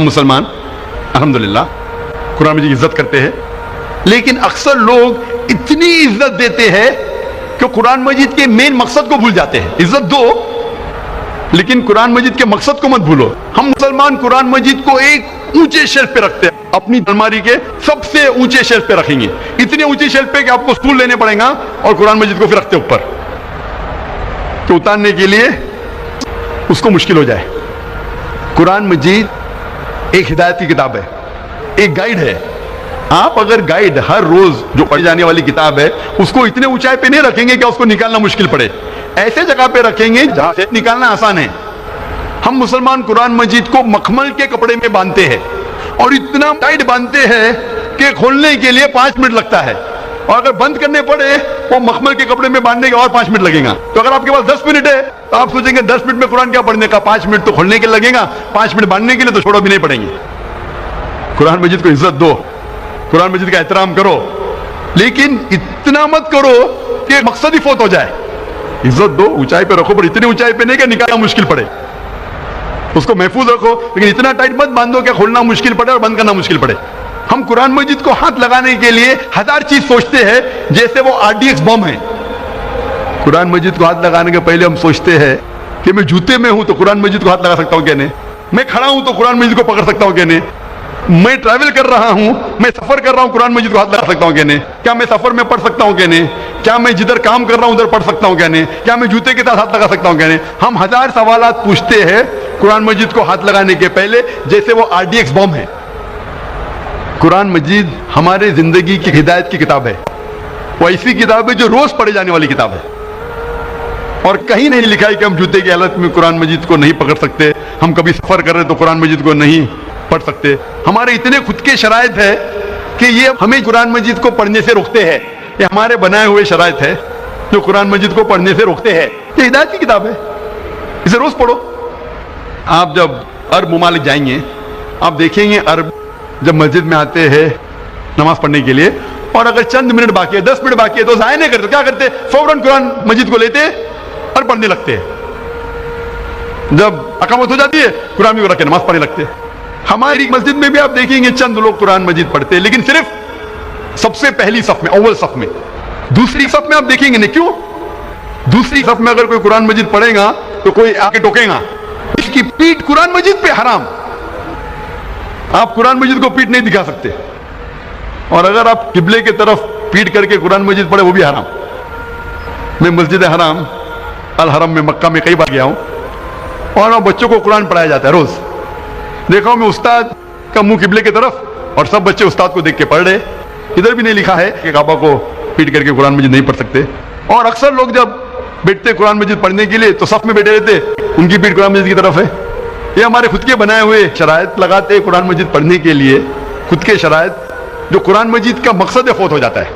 ہم مسلمان الحمدللہ قرآن مجید کی عزت کرتے ہیں، لیکن اکثر لوگ اتنی عزت دیتے ہیں کہ قرآن مجید کے مین مقصد کو بھول جاتے ہیں. عزت دو لیکن قرآن مجید کے مقصد کو مت بھولو. ہم مسلمان قرآن مجید کو ایک اونچے شیلف پہ رکھتے ہیں، اپنی الماری کے سب سے اونچے شیلف پہ رکھیں گے، اتنے اونچے شیلف پہ کہ آپ کو سٹول لینے پڑیں گا، اور قرآن مجید کو پھر رکھتے اوپر تو اتارنے کے لیے اس کو مشکل ہو جائے. قرآن مجید ایک ہدایت کی کتاب ہے، ایک گائیڈ ہے. آپ اگر گائیڈ ہر روز جو پڑھی جانے والی کتاب ہے اس کو اتنے اونچائی پہ نہیں رکھیں گے کہ اس کو نکالنا مشکل پڑے، ایسے جگہ پہ رکھیں گے جہاں سے نکالنا آسان ہے. ہم مسلمان قرآن مجید کو مخمل کے کپڑے میں باندھتے ہیں اور اتنا ٹائٹ باندھتے ہیں کہ کھولنے کے لیے 5 منٹ لگتا ہے، اور اگر بند کرنے پڑے وہ مخمل کے کپڑے میں باندھنے کے اور 5 منٹ لگیں گا. تو اگر آپ کے پاس 10 منٹ ہے تو آپ سوچیں گے 10 منٹ میں قرآن کیا پڑھنے کا، 5 منٹ تو کھولنے کے لگے گا، 5 منٹ باندھنے کے لیے تو چھوڑو بھی نہیں پڑیں گے. قرآن مجید کو عزت دو، قرآن مجید کا احترام کرو، لیکن اتنا مت کرو کہ مقصد ہی فوت ہو جائے. عزت دو، اونچائی پہ رکھو، پر اتنی اونچائی پہ نہیں کہ نکالنا مشکل پڑے. اس کو محفوظ رکھو لیکن اتنا ٹائٹ مت باندھو کہ کھولنا مشکل پڑے اور بند کرنا مشکل پڑے. ہم قرآن مجید کو ہاتھ لگانے کے لیے 1000 چیز سوچتے ہیں جیسے وہ RDX بم ہے. قرآن مجید کو ہاتھ لگانے کے پہلے ہم سوچتے ہیں کہ میں جوتے میں ہوں تو قرآن مجید کو ہاتھ لگا سکتا ہوں کہ نہیں، میں کھڑا ہوں تو قرآن مجید کو پکڑ سکتا ہوں کہ نہیں، میں ٹریول کر رہا ہوں، میں سفر کر رہا ہوں، قرآن مجید کو ہاتھ لگا سکتا ہوں کہ نہیں، کیا میں سفر میں پڑھ سکتا ہوں کہ نہیں، کیا میں جدھر کام کر رہا ہوں ادھر پڑھ سکتا ہوں کہ نہیں، کیا میں جوتے کے ساتھ ہاتھ لگا سکتا ہوں کہ نہیں. ہم 1000 سوالات پوچھتے ہیں قرآن مجید کو ہاتھ لگانے کے پہلے جیسے وہ RDX بم ہے. قرآن مجید ہمارے زندگی کی ہدایت کی کتاب ہے. وہ ایسی کتاب ہے جو روز پڑھی جانے والی کتاب ہے، اور کہیں نہیں لکھا ہے کہ ہم جوتے کی حالت میں قرآن مجید کو نہیں پکڑ سکتے، ہم کبھی سفر کر رہے تو قرآن مجید کو نہیں پڑھ سکتے. ہمارے اتنے خود کے شرائط ہے کہ یہ ہمیں قرآن مجید کو پڑھنے سے روکتے ہیں. یہ ہمارے بنائے ہوئے شرائط ہے جو قرآن مجید کو پڑھنے سے روکتے ہیں. یہ ہدایت کی کتاب ہے، اسے روز پڑھو. آپ جب عرب ممالک جائیں گے آپ دیکھیں گے عرب جب مسجد میں آتے ہیں نماز پڑھنے کے لیے، اور اگر چند منٹ باقی ہے، 10 منٹ باقی ہے تو ضائع نہیں کرتے. کیا کرتے؟ فوراً قرآن مجید کو لیتے اور پڑھنے لگتے ہیں. جب اقامت ہو جاتی ہے قرآن کو رکھ کے نماز پڑھنے لگتے ہیں. ہماری مسجد میں بھی آپ دیکھیں گے چند لوگ قرآن مجید پڑھتے ہیں، لیکن صرف سب سے پہلی صف میں، اول صف میں. دوسری صف میں آپ دیکھیں گے نہیں. کیوں؟ دوسری صف میں اگر کوئی قرآن مجید پڑھے گا تو کوئی آ کے ٹوکے گا، اس کی پیٹ قرآن مجید پہ حرام. آپ قرآن مجید کو پیٹ نہیں دکھا سکتے، اور اگر آپ قبلے کی طرف پیٹ کر کے قرآن مجید پڑھے وہ بھی حرام. میں مسجد حرام الحرم میں مکہ میں کئی بار گیا ہوں، اور وہاں بچوں کو قرآن پڑھایا جاتا ہے روز. دیکھا ہوں میں استاد کا منہ قبلے کی طرف اور سب بچے استاد کو دیکھ کے پڑھ رہے. ادھر بھی نہیں لکھا ہے کہ کعبہ کو پیٹ کر کے قرآن مجید نہیں پڑھ سکتے. اور اکثر لوگ جب بیٹھتے قرآن مجید پڑھنے کے لیے تو صف میں بیٹھے رہتے، ان کی پیٹ قرآن مجید کی طرف ہے. یہ ہمارے خود کے بنائے ہوئے شرائط لگاتے قرآن مجید پڑھنے کے لیے، خود کے شرائط جو قرآن مجید کا مقصد فوت ہو جاتا ہے.